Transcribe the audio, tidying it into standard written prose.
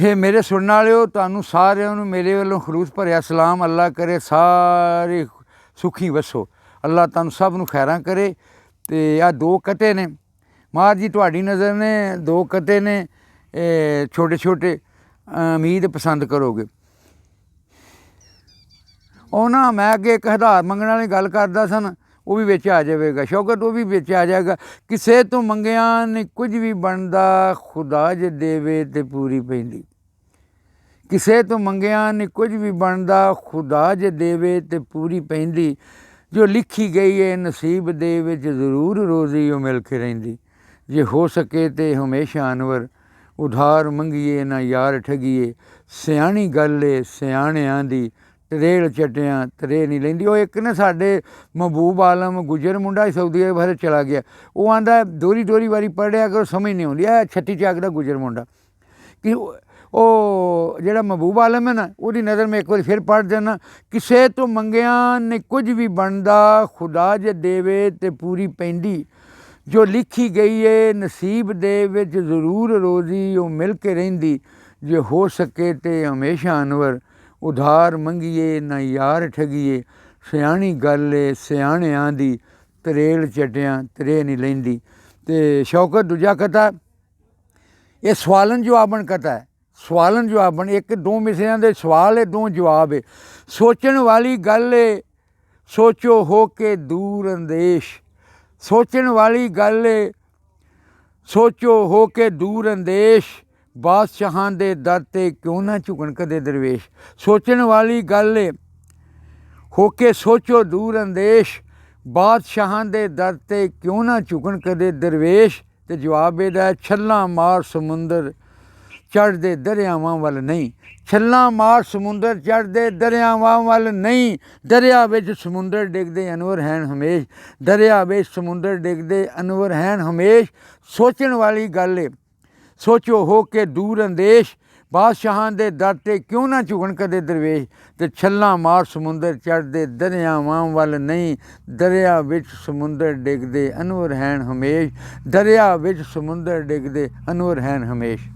हे मेरे सुनने वालिओ, तुहानूं सारिਆਂ ਨੂੰ मेरे ਵੱਲੋਂ खलूस भरिया सलाम। अल्लाह करे सारे सुखी वसो, अल्लाह तुहानूं सब ਨੂੰ खैरां करे। तो आ दो कटे ने मार जी, तुहाडी नज़र ने दो कटे ने छोटे छोटे, उम्मीद पसंद करोगे। ਉਹ ਨਾ ਮੈਂ ਅੱਗੇ ਇੱਕ ਆਧਾਰ ਮੰਗਣ ਵਾਲੀ ਗੱਲ ਕਰਦਾ ਸਨ, ਉਹ ਵੀ ਵਿੱਚ ਆ ਜਾਵੇਗਾ ਸ਼ੌਕਤ, ਉਹ ਵੀ ਵਿੱਚ ਆ ਜਾਏਗਾ। ਕਿਸੇ ਤੋਂ ਮੰਗਿਆ ਨਹੀਂ ਕੁਝ ਵੀ ਬਣਦਾ, ਖੁਦਾ ਜੇ ਦੇਵੇ ਤੇ ਪੂਰੀ ਪੈਂਦੀ। ਕਿਸੇ ਤੋਂ ਮੰਗਿਆ ਨਹੀਂ ਕੁਝ ਵੀ ਬਣਦਾ, ਖੁਦਾ ਜੇ ਦੇਵੇ ਤੇ ਪੂਰੀ ਪੈਂਦੀ। ਜੋ ਲਿਖੀ ਗਈ ਹੈ ਨਸੀਬ ਦੇ ਵਿੱਚ ਜ਼ਰੂਰ ਰੋਜ਼ੀ ਉਹ ਮਿਲ ਕੇ ਰਹਿੰਦੀ। ਜੇ ਹੋ ਸਕੇ ਤੇ ਹਮੇਸ਼ਾ ਅਨਵਰ ਉਧਾਰ ਮੰਗੀਏ ਨਾ ਯਾਰ ਠਗੀਏ। ਸਿਆਣੀ ਗੱਲ ਏ ਸਿਆਣਿਆਂ ਦੀ, ਤਰੇਲ ਚਟਿਆਂ ਤਰੇ ਨਹੀਂ ਲੈਂਦੀ। ਉਹ ਇੱਕ ਨਾ ਸਾਡੇ ਮਹਿਬੂਬ ਆਲਮ ਗੁਜਰ ਮੁੰਡਾ ਸਾਊਦੀ ਅਰਬ ਚਲਾ ਗਿਆ, ਉਹ ਆਂਦਾ ਦੋਹਰੀ ਦੋਹਰੀ ਵਾਰੀ ਪੜ੍ਹਿਆ ਕਰੋ ਸਮਝ ਨਹੀਂ ਆਉਂਦੀ। ਇਹ 36 ਚੱਕ ਦਾ ਗੁਜਰ ਮੁੰਡਾ ਕਿ ਉਹ ਜਿਹੜਾ ਮਹਿਬੂਬ ਆਲਮ ਹੈ ਨਾ, ਉਹਦੀ ਨਜ਼ਰ ਮੈਂ ਇੱਕ ਵਾਰੀ ਫਿਰ ਪੜ੍ਹ ਦੇਣਾ। ਕਿਸੇ ਤੋਂ ਮੰਗਿਆ ਨਹੀਂ ਕੁਝ ਵੀ ਬਣਦਾ, ਖੁਦਾ ਜੇ ਦੇਵੇ ਤੇ ਪੂਰੀ ਪੈਂਦੀ। ਜੋ ਲਿਖੀ ਗਈ ਹੈ ਨਸੀਬ ਦੇ ਵਿੱਚ ਜ਼ਰੂਰ ਰੋਜ਼ੀ ਉਹ ਮਿਲ ਕੇ ਰਹਿੰਦੀ। ਜੇ ਹੋ ਸਕੇ ਤੇ ਹਮੇਸ਼ਾ ਅਨਵਰ ਉਧਾਰ ਮੰਗੀਏ ਨਾ ਯਾਰ ਠਗੀਏ। ਸਿਆਣੀ ਗੱਲ ਏ ਸਿਆਣਿਆਂ ਦੀ, ਤਰੇਲ ਚਟਿਆਂ ਤਰੇ ਨਹੀਂ ਲੈਂਦੀ। ਤੇ ਸ਼ੌਕਤ ਦੂਜਾ ਕਥਾ ਇਹ ਸਵਾਲਨ ਜਵਾਬਨ ਕਥਾ ਹੈ। ਸਵਾਲਨ ਜਵਾਬਨ, ਇੱਕ ਦੋ ਮਿਸਰਿਆਂ ਦੇ ਸਵਾਲ ਹੈ, ਦੋ ਜਵਾਬ ਹੈ। ਸੋਚਣ ਵਾਲੀ ਗੱਲ ਏ ਸੋਚੋ ਹੋ ਕੇ ਦੂਰ ਅੰਦੇਸ਼। ਸੋਚਣ ਵਾਲੀ ਗੱਲ ਏ ਸੋਚੋ ਹੋ ਕੇ ਦੂਰ ਅੰਦੇਸ਼। ਬਾਦਸ਼ਾਹਾਂ ਦੇ ਦਰ 'ਤੇ ਕਿਉਂ ਨਾ ਝੁਕਣ ਕਦੇ ਦਰਵੇਸ਼। ਸੋਚਣ ਵਾਲੀ ਗੱਲ ਏ ਹੋ ਕੇ ਸੋਚੋ ਦੂਰ ਅੰਦੇਸ਼। ਬਾਦਸ਼ਾਹਾਂ ਦੇ ਦਰ 'ਤੇ ਕਿਉਂ ਨਾ ਝੁਕਣ ਕਦੇ ਦਰਵੇਸ਼। ਅਤੇ ਜਵਾਬ ਇਹਦਾ ਛੱਲਾਂ ਮਾਰ ਸਮੁੰਦਰ ਚੜ੍ਹਦੇ ਦਰਿਆਵਾਂ ਵੱਲ ਨਹੀਂ। ਛੱਲਾਂ ਮਾਰ ਸਮੁੰਦਰ ਚੜ੍ਹਦੇ ਦਰਿਆਵਾਂ ਵੱਲ ਨਹੀਂ। ਦਰਿਆ ਵਿੱਚ ਸਮੁੰਦਰ ਡਿੱਗਦੇ ਅਨਵਰ ਹੈਨ ਹਮੇਸ਼। ਦਰਿਆ ਵਿੱਚ ਸਮੁੰਦਰ ਡਿੱਗਦੇ ਅਨਵਰ ਹੈਨ ਹਮੇਸ਼। ਸੋਚਣ ਵਾਲੀ ਗੱਲ ਏ ਸੋਚੋ ਹੋ ਕੇ ਦੂਰ ਅੰਦੇਸ਼। ਬਾਦਸ਼ਾਹਾਂ ਦੇ ਦਰ 'ਤੇ ਕਿਉਂ ਨਾ ਝੁਕਣ ਕਦੇ ਦਰਵੇਸ਼। ਅਤੇ ਛੱਲਾਂ ਮਾਰ ਸਮੁੰਦਰ ਚੜ੍ਹਦੇ ਦਰਿਆਵਾਂ ਵੱਲ ਨਹੀਂ। ਦਰਿਆ ਵਿੱਚ ਸਮੁੰਦਰ ਡਿੱਗਦੇ ਅਨਵਰ ਹੈਨ ਹਮੇਸ਼। ਦਰਿਆ ਵਿੱਚ ਸਮੁੰਦਰ ਡਿੱਗਦੇ ਅਨਵਰ ਹੈਨ ਹਮੇਸ਼।